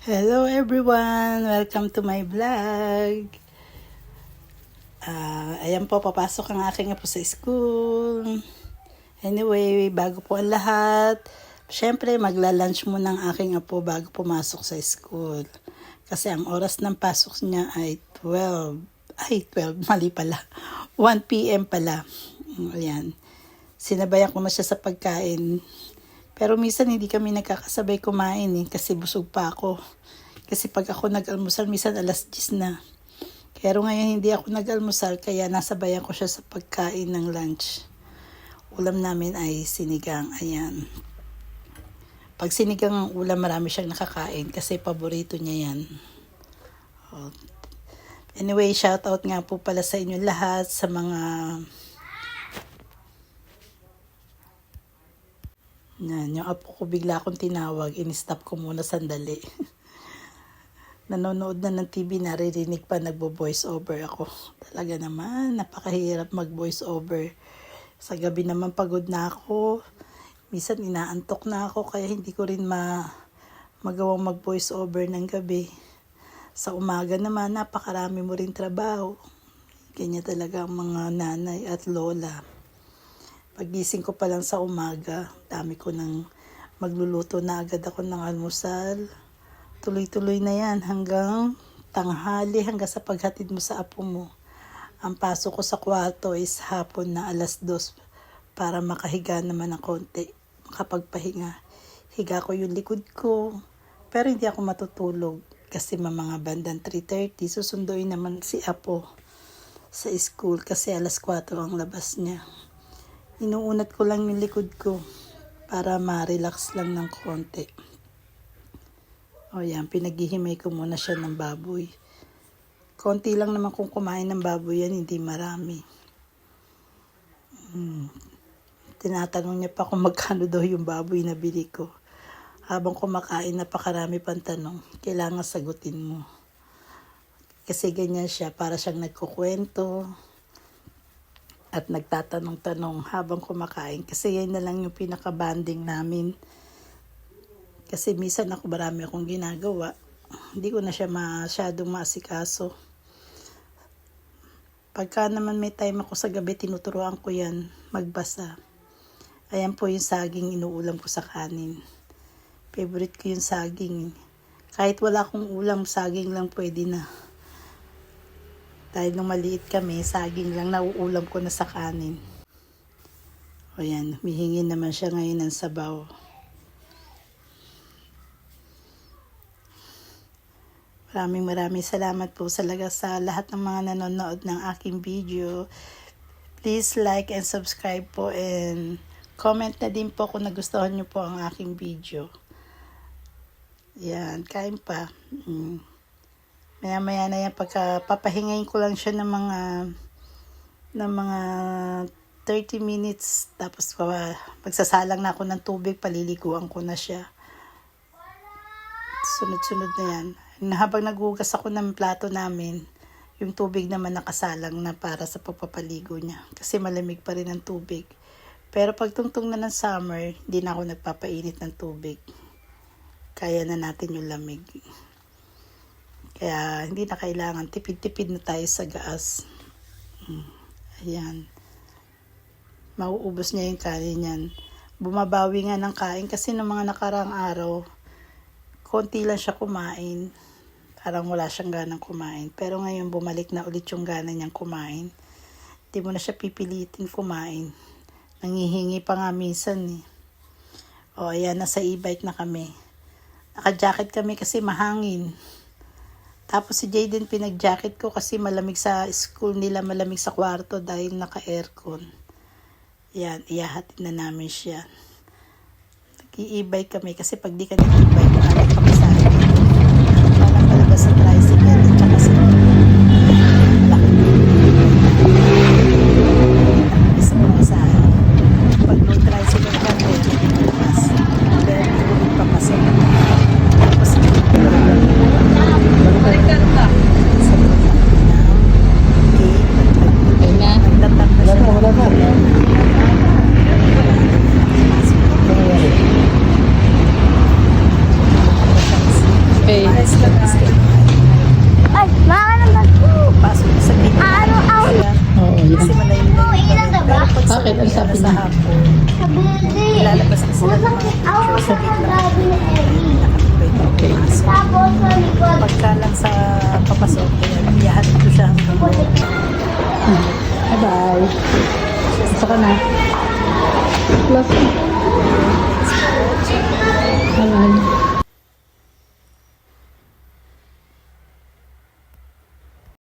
Hello everyone! Welcome to my vlog. Ayan po, papasok ang aking apo sa school. Anyway, bago po ang lahat, syempre magla-lunch muna ang aking apo bago pumasok sa school. Kasi ang oras ng pasok niya ay 12, mali pala. 1 p.m. pala. Ayan. Sinabayan ko na siya sa pagkain. Pero minsan hindi kami nagkakasabay kumain kasi busog pa ako. Kasi pag ako nag-almusal, minsan alas 10 na. Pero ngayon hindi ako nag-almusal, kaya nasabayan ko siya sa pagkain ng lunch. Ulam namin ay sinigang, ayan. Pag sinigang ang ulam, marami siyang nakakain kasi paborito niya yan. Anyway, shout out nga po pala sa inyo lahat, sa mga yung apo ko bigla akong tinawag, in-stop ko muna sandali. Nanonood na ng TV, naririnig pa nagbo-voice over ako. Talaga naman, napakahirap mag-voice over. Sa gabi naman pagod na ako. Minsan inaantok na ako, kaya hindi ko rin magawang mag-voice over ng gabi. Sa umaga naman, napakarami mo rin trabaho. Ganyan talaga ang mga nanay at lola. Pagising ko pa lang sa umaga, dami ko nang magluluto na agad ako ng almusal. Tuloy-tuloy na yan hanggang tanghali, hanggang sa paghatid mo sa apo mo. Ang pasok ko sa kwarto is hapon na alas 2 para makahiga naman ng konti, makapagpahinga. Higa ko yung likod ko, pero hindi ako matutulog kasi mga bandang 3:30 susunduin naman si apo sa school kasi alas 4 ang labas niya. Inuunat ko lang yung likod ko para ma-relax lang ng konti. O yan, pinaghihimay ko muna siya ng baboy. Konti lang naman kung kumain ng baboy yan, hindi marami. Tinatanong niya pa kung magkano daw yung baboy na bili ko. Habang kumakain, napakarami pang tanong. Kailangan sagutin mo. Kasi ganyan siya, para siyang nagkukwento at nagtatanong-tanong habang kumakain. Kasi yan na lang yung pinaka-banding namin. Kasi minsan marami akong ginagawa. Hindi ko na siya masyadong maasikaso. Pagka naman may time ako sa gabi, tinuturuan ko yan magbasa. Ayan po yung saging inuulam ko sa kanin. Favorite ko yung saging. Kahit wala akong ulam, saging lang pwede na. Dahil nung maliit kami, saging lang nauulam ko na sa kanin. O yan, humihingi naman siya ngayon ng sabaw. Maraming salamat po talaga sa lahat ng mga nanonood ng aking video. Please like and subscribe po and comment na din po kung nagustuhan niyo po ang aking video. Yan, kain pa. Maya-maya na yan, papahingayin ko lang siya ng mga 30 minutes. Tapos magsasalang na ako ng tubig, paliliguan ko na siya. Sunod-sunod na yan. Habang naghugas ako ng plato namin, yung tubig naman nakasalang na para sa pagpapaligo niya. Kasi malamig pa rin ang tubig. Pero pag tungtong na ng summer, hindi na ako nagpapainit ng tubig. Kaya na natin yung lamig. Kaya hindi na kailangan, tipid-tipid na tayo sa gas. Ayan. Mauubos niya yung kanin niyan. Bumabawi nga ng kain kasi ng mga nakaraang araw, konti lang siya kumain. Parang wala siyang ganang kumain. Pero ngayon bumalik na ulit yung gana niyang kumain. Hindi mo na siya pipilitin kumain. Nangihingi pa nga minsan . O ayan, nasa e-bike na kami. Naka-jacket kami kasi mahangin. Tapos si Jayden pinag-jacket ko kasi malamig sa school nila, malamig sa kwarto dahil naka-aircon. Yan, iyahatid na namin siya. Nag-i-e-bike kami kasi pag di ka nag-e-bike, maalat kami sa akin. Parang palabas sa tricycle at saka sa laki. Isa pa sa akin. Pag no tricycle ka, mas very good pa kasi. Tapos balikan ka. Sa loob na gate, nagtatag na siya. Okay. Ay, maano ba? Pasok ko sa gitna. Ano ako? Oo, yun. Kasi malayo na yung Ilan na ba? Pero pag sa Bakit? Ang gabi, sabi sa niya? hapon, Sa building. ilalabas na sila ng mga Ako picture sa sa gitna. gabi na Ellie. Nakapipwede Okay. pumasok. Tapos sa likod. Pagka lang sa papasok, kaya iyahatid ko siya hanggang doon. Bye-bye. Gusto ka na? Love you.